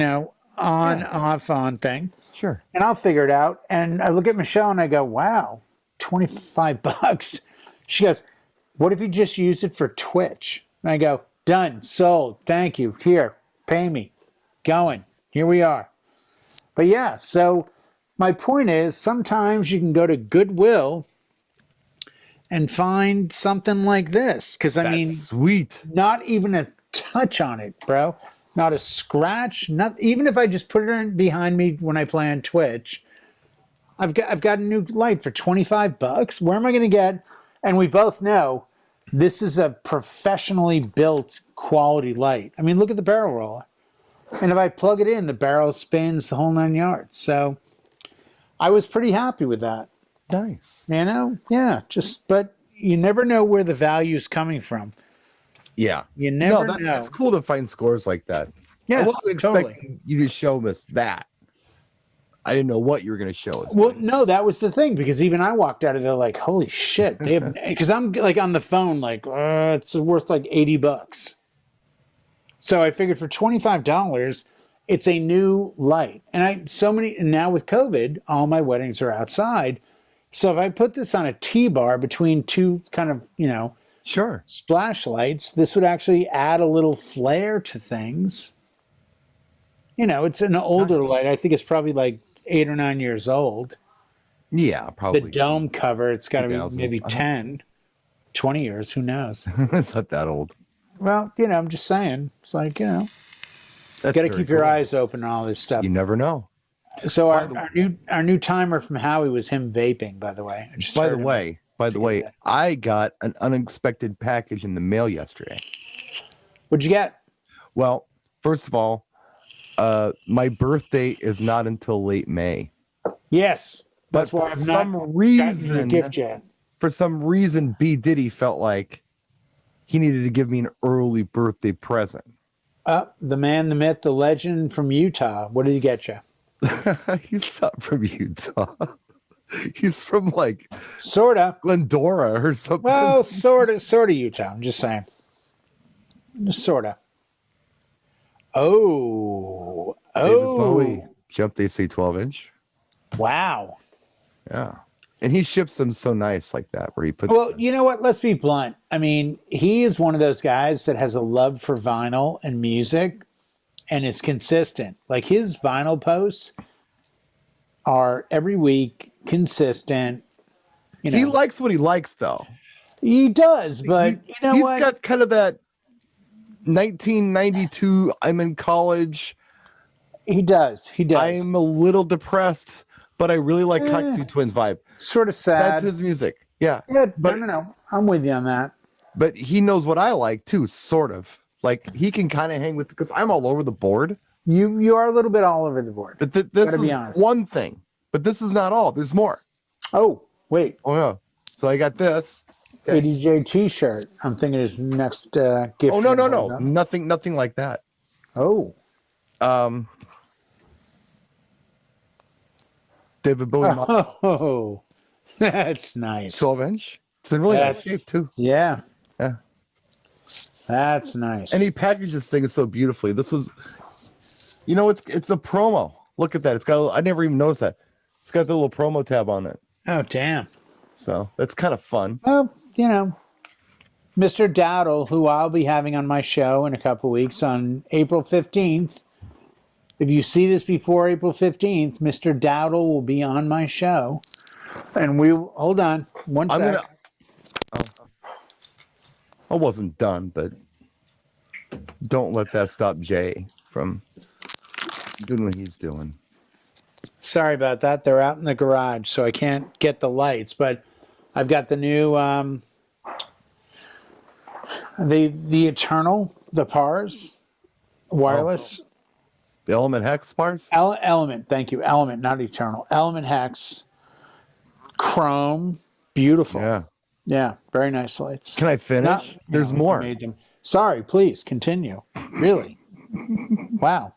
on, off, on thing. Sure. And I'll figure it out. And I look at Michelle and I go, wow, $25. She goes, what if you just use it for Twitch? And I go, done, sold, thank you. Here, pay me. Going. Here we are. But yeah, so my point is sometimes you can go to Goodwill and find something like this. Because I mean, sweet. Not even a touch on it, bro. Not a scratch. Not even if I just put it in behind me when I play on Twitch. I've got a new light for $25. Where am I going to get? And we both know this is a professionally built quality light. I mean, look at the barrel roller. And if I plug it in, the barrel spins the whole 9 yards. So I was pretty happy with that. Nice. Yeah. But you never know where the value is coming from. Yeah. You never know. That's cool to find scores like that. Yeah, I wasn't expecting you to show us that. I didn't know what you were going to show us. Well, no, that was the thing, because even I walked out of there like, holy shit. Because I'm like on the phone, like, it's worth like $80. So I figured for $25, it's a new light. And now with COVID, all my weddings are outside. So if I put this on a T-bar between two kind of, sure, splash lights, this would actually add a little flair to things. It's an older light. I think it's probably like 8 or 9 years old. Yeah, probably. The dome cover, it's got to be maybe 10, 20 years. Who knows? It's not that old. Well, I'm just saying. It's like, got to keep your eyes open on all this stuff. You never know. So our new timer from Howie was him vaping, by the way. By the way, I got an unexpected package in the mail yesterday. What'd you get? Well, first of all, my birthday is not until late May. Yes. That's why I've not gotten a gift yet. For some reason, B. Diddy felt like he needed to give me an early birthday present. The man, the myth, the legend from Utah. What did he get you? He's not from Utah. He's from like sorta Glendora or something. Well, sorta Utah. I'm just saying. Just sorta. Oh. David Bowie jumped AC 12-inch. Wow. Yeah. And he ships them so nice like that, where he puts. Well, you know what? Let's be blunt. I mean, he is one of those guys that has a love for vinyl and music, and is consistent. Like his vinyl posts are every week, consistent. He likes what he likes, though. He does, but you know what? He's got kind of that 1992. I'm in college. He does. I'm a little depressed, but I really like Cockatoo Twins vibe. Sort of sad. That's his music. Yeah. But no. I'm with you on that. But he knows what I like too, sort of. Like he can kind of hang with, because I'm all over the board. You are a little bit all over the board. But this is one thing. But this is not all. There's more. Oh, wait. Oh yeah. So I got this. ADJ T-shirt. I'm thinking his next gift. Oh no. Nothing like that. Oh. David Bowie. Oh, that's nice. 12-inch. It's in really nice shape too. Yeah. Yeah. That's nice. And he packaged this thing so beautifully. This was, it's a promo. Look at that. It's got. I never even noticed that. It's got the little promo tab on it. Oh, damn. So that's kind of fun. Well, Mr. Dowdle, who I'll be having on my show in a couple of weeks on April 15th. If you see this before April 15th, Mr. Dowdle will be on my show. And hold on one second. I wasn't done, but don't let that stop Jay from doing what he's doing. Sorry about that. They're out in the garage, so I can't get the lights. But I've got the new, the Eternal, the PARS, wireless. The Element Hex PARS? Element, thank you. Element, not Eternal. Element Hex, chrome, beautiful. Yeah. Yeah, very nice lights. Can I finish? There's more. Made them. Sorry, please continue. Really? Wow.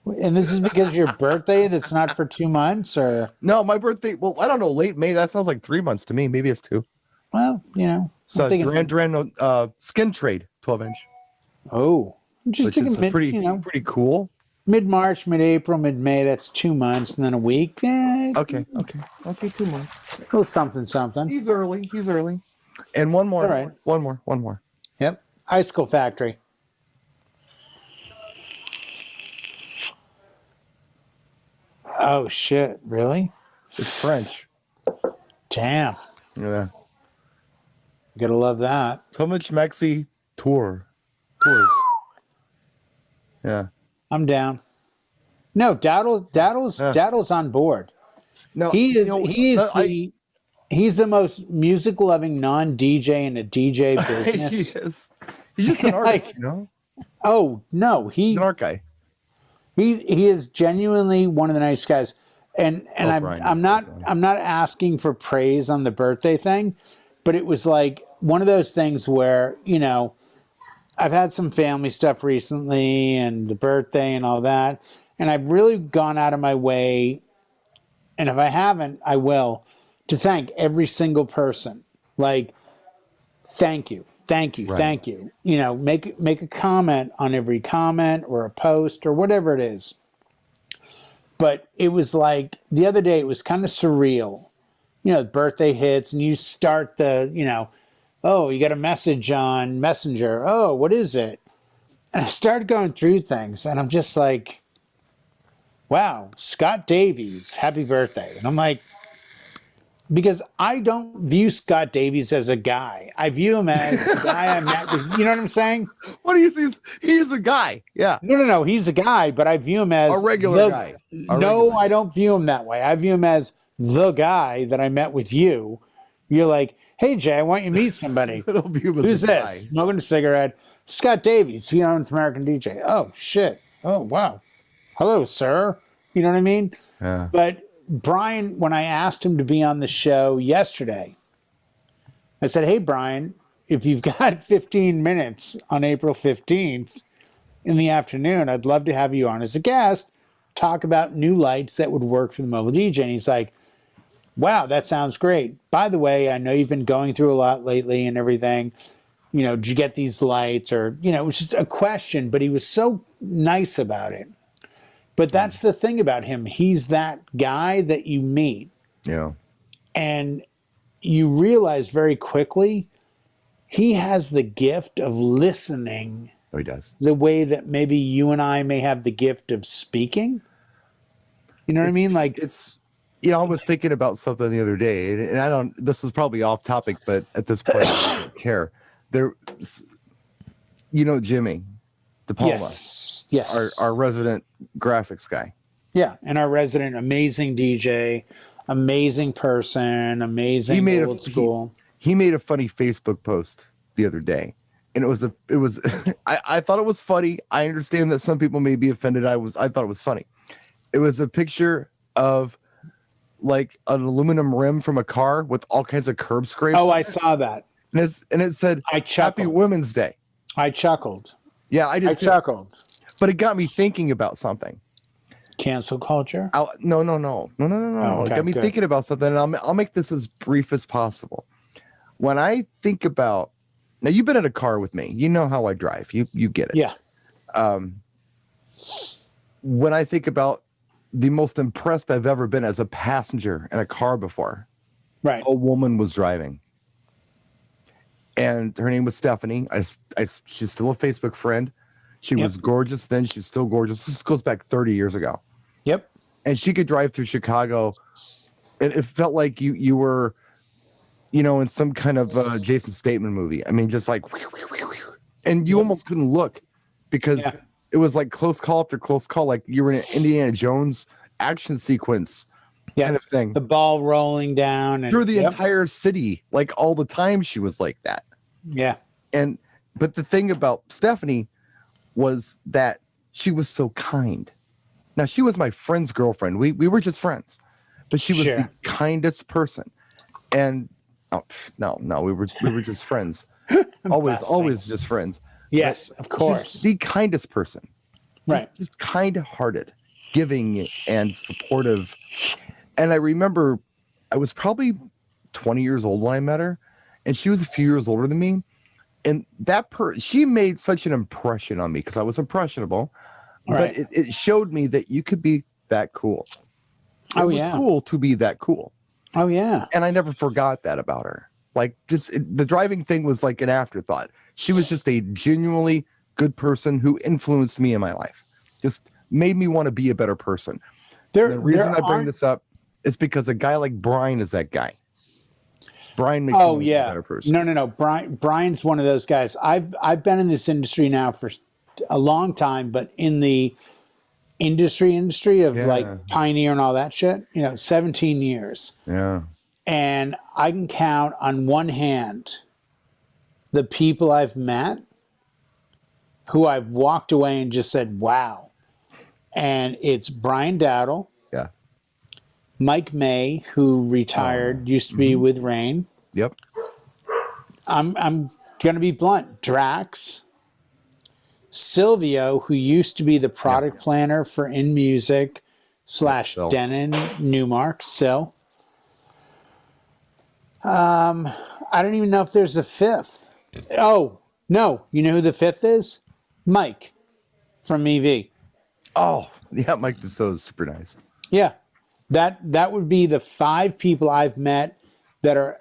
And this is because of your birthday that's not for 2 months, or? No, my birthday. Well, I don't know. Late May. That sounds like 3 months to me. Maybe it's 2. Well, you know. So Duran Skin Trade 12-inch. Oh. I'm just thinking pretty cool. Mid-March, mid-April, mid-May, that's 2 months, and then a week. Okay, 2 months. A little something. He's early. And one more. All right. One more. Yep. Icicle Factory. Oh, shit. Really? It's French. Damn. Yeah. Gotta love that. So much Maxi tours. Yeah. I'm down. No, Daddle's on board. No, He's the most music loving non-DJ in a DJ business. He's just an artist, you know? Oh no, He's an art guy. He is genuinely one of the nice guys. And I'm not asking for praise on the birthday thing, but it was like one of those things where, you know, I've had some family stuff recently and the birthday and all that. And I've really gone out of my way, and if I haven't, I will, to thank every single person. Like, thank you. Thank you. You know, make a comment on every comment or a post or whatever it is. But it was like the other day, it was kind of surreal. You know, birthday hits and you start the, you know, oh, you got a message on Messenger. Oh, what is it? And I started going through things and I'm just like, wow, Scott Davies, happy birthday. And I'm like, because I don't view Scott Davies as a guy. I view him as the guy I met with. You know what I'm saying? What do you see? He's a guy. Yeah. No. He's a guy, but I view him as a regular guy. I don't view him that way. I view him as the guy that I met with you. You're like, hey, Jay, I want you to meet somebody. Who's this? Smoking a cigarette. Scott Davies. He owns American DJ. Oh, shit. Oh, wow. Hello, sir. You know what I mean? Yeah. But Brian, when I asked him to be on the show yesterday, I said, hey, Brian, if you've got 15 minutes on April 15th in the afternoon, I'd love to have you on as a guest, talk about new lights that would work for the mobile DJ. And he's like, wow, that sounds great. By the way, I know you've been going through a lot lately and everything. You know, did you get these lights? Or, you know, it was just a question, but he was so nice about it. But that's the thing about him. He's that guy that you meet. Yeah. And you realize very quickly he has the gift of listening. Oh, he does. The way that maybe you and I may have the gift of speaking. You know what I mean? Like, it's, you know, I was thinking about something the other day, and this is probably off topic, but at this point, I don't care. You know, Jimmy DePalma. Yes. Our resident graphics guy. Yeah. And our resident amazing DJ, amazing person, amazing old school. He made a funny Facebook post the other day. And I thought it was funny. I understand that some people may be offended. I thought it was funny. It was a picture of like an aluminum rim from a car with all kinds of curb scrapes. Oh, I saw that. And it said, Happy Women's Day. I chuckled. Yeah, I did. I chuckled. But it got me thinking about something. Cancel culture? No. Oh, okay, it got me thinking about something, and I'll make this as brief as possible. When I think about, now you've been in a car with me. You know how I drive. You get it. Yeah. When I think about the most impressed I've ever been as a passenger in a car before, right? A woman was driving. And her name was Stephanie. She's still a Facebook friend. She was gorgeous then. She's still gorgeous. This goes back 30 years ago. Yep. And she could drive through Chicago. And it felt like you were, you know, in some kind of Jason Statham movie. I mean, just like, and you almost couldn't look because it was like close call after close call. Like you were in an Indiana Jones action sequence kind of thing. The ball rolling down. And, through the entire city. Like all the time she was like that. Yeah. But the thing about Stephanie was that she was so kind. Now she was my friend's girlfriend. We were just friends, but she was the kindest person. And we were just friends. always just friends. Yes, of course. She's the kindest person. Right. Just kind-hearted, giving and supportive. And I remember I was probably 20 years old when I met her, and she was a few years older than me. And she made such an impression on me because I was impressionable. Right. But it showed me that you could be that cool. It was cool to be that cool. Oh, yeah. And I never forgot that about her. Like, the driving thing was like an afterthought. She was just a genuinely good person who influenced me in my life. Just made me want to be a better person. The reason I bring this up is because a guy like Brian is that guy. Brian makes me a better person. No. Brian's one of those guys. I've been in this industry now for a long time, but in the industry of like Pioneer and all that shit, 17 years. Yeah. And I can count on one hand the people I've met who I've walked away and just said, wow. And it's Brian Dowdle. Yeah. Mike May, who retired, used to be with Rain. Yep. I'm going to be blunt. Drax. Silvio, who used to be the product planner for In Music / Denon Newmark. Sil. I don't even know if there's a fifth. Oh, no. You know who the fifth is? Mike from EV. Oh, yeah. Mike Deso is super nice. Yeah. That would be the 5 people I've met that are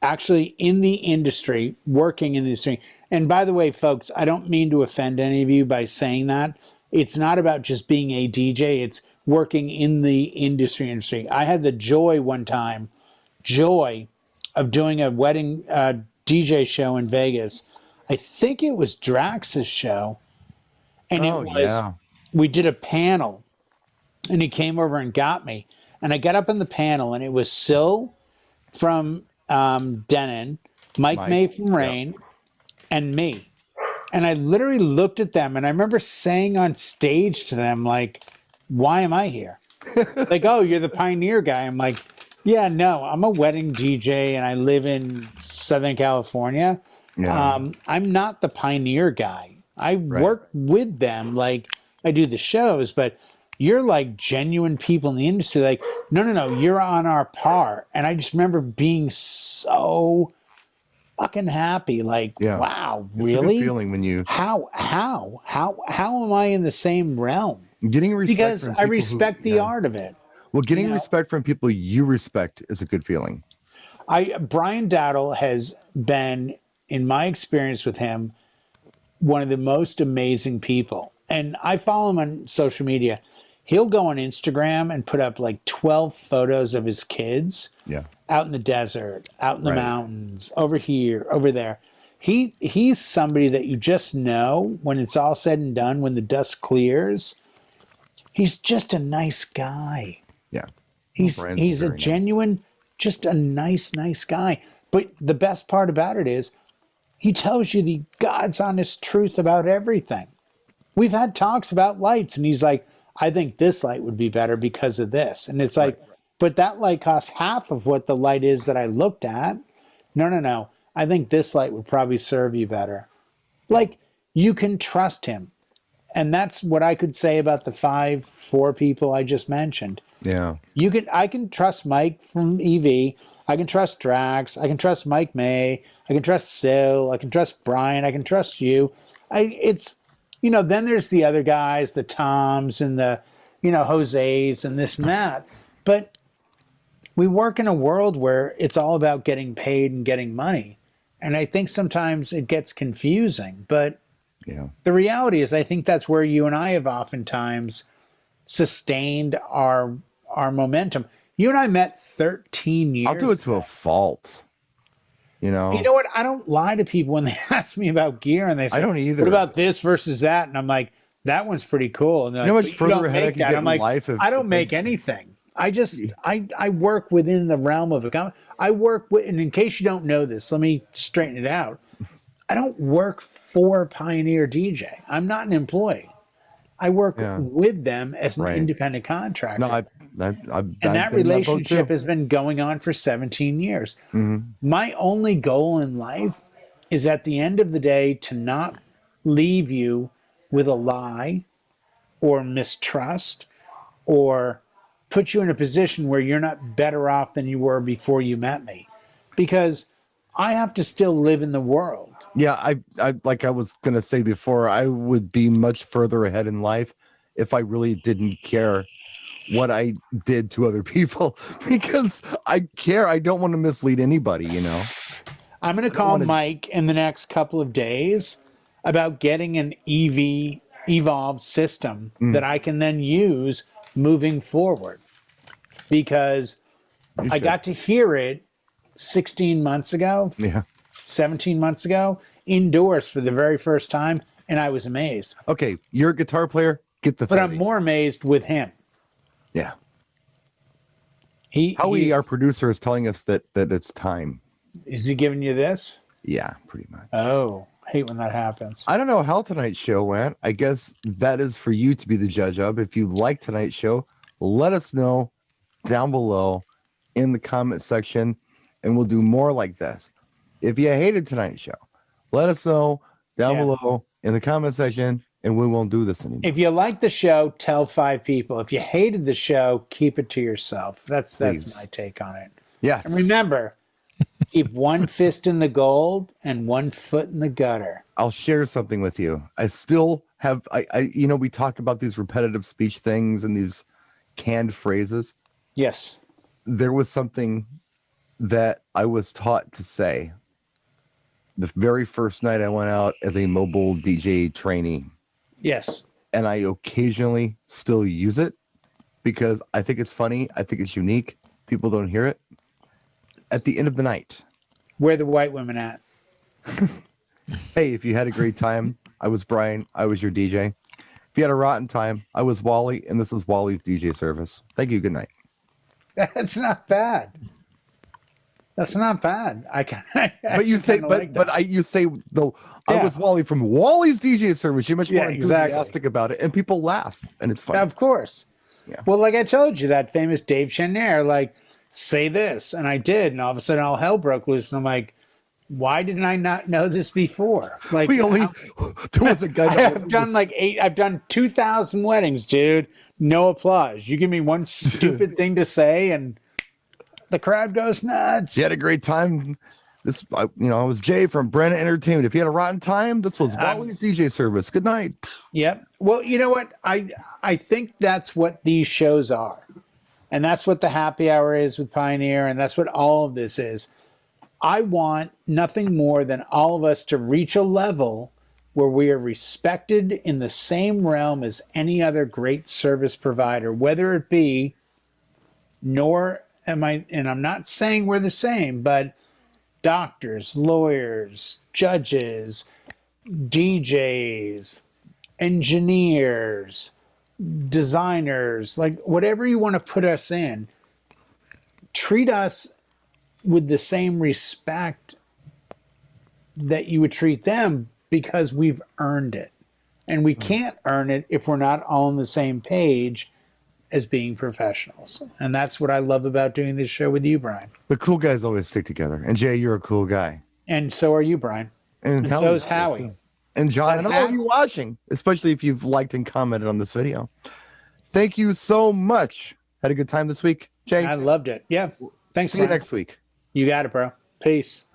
actually in the industry, working in the industry. And by the way, folks, I don't mean to offend any of you by saying that. It's not about just being a DJ. It's working in the industry. I had the joy one time, of doing a wedding DJ show in Vegas. I think it was Drax's show. And we did a panel, and he came over and got me. And I got up on the panel, and it was Sil from Denon, Mike May from Rain, and me. And I literally looked at them, and I remember saying on stage to them, like, why am I here? Like, oh, you're the Pioneer guy. I'm like, yeah, no, I'm a wedding DJ, and I live in Southern California. Yeah. I'm not the Pioneer guy. I work with them, like, I do the shows, but you're like genuine people in the industry. Like, no, you're on our par. And I just remember being so fucking happy. Like, wow, really? It's a good feeling when you. How am I in the same realm? Getting respect because from I respect the art of it. Well, getting respect from people you respect is a good feeling. Brian Dowdle has been, in my experience with him, one of the most amazing people. And I follow him on social media. He'll go on Instagram and put up like 12 photos of his kids out in the desert, out in the mountains, over here, over there. He's somebody that you just know when it's all said and done, when the dust clears, he's just a nice guy. Yeah. He's a genuine, just a nice guy. But the best part about it is he tells you the God's honest truth about everything. We've had talks about lights, and he's like, I think this light would be better because of this. And it's like, but that light costs half of what the light is that I looked at. No. I think this light would probably serve you better. Like, you can trust him. And that's what I could say about the 4 people I just mentioned. Yeah. I can trust Mike from EV. I can trust Drax. I can trust Mike May. I can trust Sil. I can trust Brian. I can trust you. Then there's the other guys, the Toms and the, Jose's and this and that. But we work in a world where it's all about getting paid and getting money. And I think sometimes it gets confusing. But the reality is, I think that's where you and I have oftentimes sustained our momentum. You and I met 13 years. I'll do it to a fault. You know what? I don't lie to people when they ask me about gear and they say, I don't either. What about this versus that? And I'm like, that one's pretty cool. And how much further ahead I can get in life? I don't make anything. I work within the realm of a. I work with, and in case you don't know this, let me straighten it out. I don't work for Pioneer DJ. I'm not an employee. I work with them as an independent contractor. No, and that relationship has been going on for 17 years. Mm-hmm. My only goal in life is, at the end of the day, to not leave you with a lie or mistrust or put you in a position where you're not better off than you were before you met me. Because I have to still live in the world. Yeah, I like I was gonna say before, I would be much further ahead in life if I really didn't care what I did to other people, because I care. I don't want to mislead anybody, you know. I'm going to call Mike in the next couple of days about getting an evolved system that I can then use moving forward, because I got to hear it 16 months ago, 17 months ago, indoors for the very first time, and I was amazed. Okay, you're a guitar player, get the 30. But I'm more amazed with him. Yeah. Our producer, is telling us that it's time. Is he giving you this? Yeah, pretty much. Oh, I hate when that happens. I don't know how tonight's show went. I guess that is for you to be the judge of. If you like tonight's show, let us know down below in the comment section, and we'll do more like this. If you hated tonight's show, let us know down below in the comment section, and we won't do this anymore. If you like the show, tell 5 people. If you hated the show, keep it to yourself. That's my take on it. Yes. And remember, keep one fist in the gold and one foot in the gutter. I'll share something with you. I still have, we talk about these repetitive speech things and these canned phrases. Yes. There was something that I was taught to say the very first night I went out as a mobile DJ trainee. Yes. And I occasionally still use it because I think it's funny. I think it's unique. People don't hear it. At the end of the night. Where are the white women at? Hey, if you had a great time, I was Brian. I was your DJ. If you had a rotten time, I was Wally, and this is Wally's DJ service. Thank you. Good night. That's not bad. That's not bad. You say though. Yeah. I was Wally from Wally's DJ service. You're much more enthusiastic about it, and people laugh, and it's fun. Of course. Yeah. Well, like I told you, that famous Dave Chenair, like, say this, and I did, and all of a sudden all hell broke loose, and I'm like, why didn't I not know this before? Like, there was a guy. I've done 2,000 weddings, dude. No applause. You give me one stupid thing to say, and the crowd goes nuts. You had a great time. I was Jay from Brannan Entertainment. If you had a rotten time, this was Wally's DJ service. Good night. Yep. Well, you know what? I think that's what these shows are. And that's what the happy hour is with Pioneer. And that's what all of this is. I want nothing more than all of us to reach a level where we are respected in the same realm as any other great service provider, whether it be, and I'm not saying we're the same, but doctors, lawyers, judges, DJs, engineers, designers, like whatever you want to put us in, treat us with the same respect that you would treat them, because we've earned it. And we can't earn it if we're not all on the same page as being professionals. And that's what I love about doing this show with you, Brian. The cool guys always stick together. And Jay, you're a cool guy. And so are you, Brian. And so is Howie. And John, and all of you watching, especially if you've liked and commented on this video. Thank you so much. Had a good time this week, Jay? I loved it. Yeah. Thanks. See you next week. You got it, bro. Peace.